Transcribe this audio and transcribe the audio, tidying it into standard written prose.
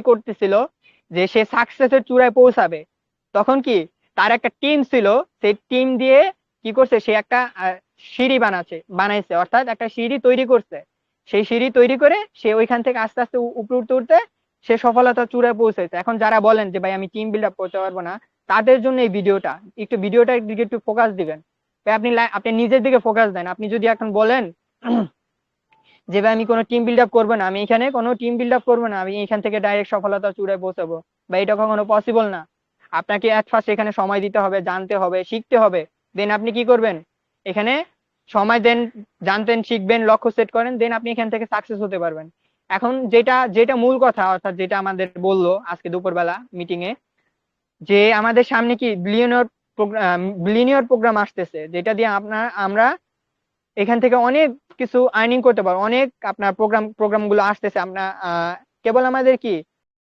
করতেছিল যে সে সাকসেসের চূড়ায় পৌঁছাবে, তখন কি তার একটা টিম ছিল, সেই টিম দিয়ে কি করছে, সে একটা সিঁড়ি বানাইছে, অর্থাৎ একটা সিঁড়ি তৈরি করছে। সেই সিঁড়ি তৈরি করে সে ওইখান থেকে আস্তে আস্তে উপরে উঠতে উঠতে সে সফলতার চূড়ায় পৌঁছেছে। এখন যারা বলেন যে ভাই আমি টিম বিল্ড আপ করতে পারবো না, তাদের জন্য এই ভিডিওটা, একটু ভিডিওটার দিকে একটু ফোকাস দিবেন। ভাই আপনি আপনি নিজের দিকে ফোকাস দেন। আপনি যদি এখন বলেন যে ভাই আমি কোনো টিম বিল্ড আপ করবো না, আমি এখানে কোনো টিম বিল্ড আপ করবো না, আমি এখান থেকে ডাইরেক্ট সফলতা চূড়ায় পৌঁছাবো, বা এটা কখনো পসিবল না। আপনাকে এট ফার্স্ট এখানে সময় দিতে হবে, জানতে হবে, শিখতে হবে। দেন আপনি কি করবেন, এখানে সময় দেন, জানতেন, শিখবেন, লক্ষ্য সেট করেন, দেন আপনি এখান থেকে সাকসেস হতে পারবেন। এখন যেটা যেটা মূল কথা, অর্থাৎ যেটা আমাদের বললো আজকে দুপুরবেলা মিটিং এ, যে আমাদের সামনে কি বিলিয়নিয়র প্রোগ্রাম আসতেছে, যেটা দিয়ে আমরা এখান থেকে অনেক কিছু আর্নিং করতে পারবো। অনেক আপনার প্রোগ্রাম গুলো আসতেছে, আপনার কেবল আমাদের কি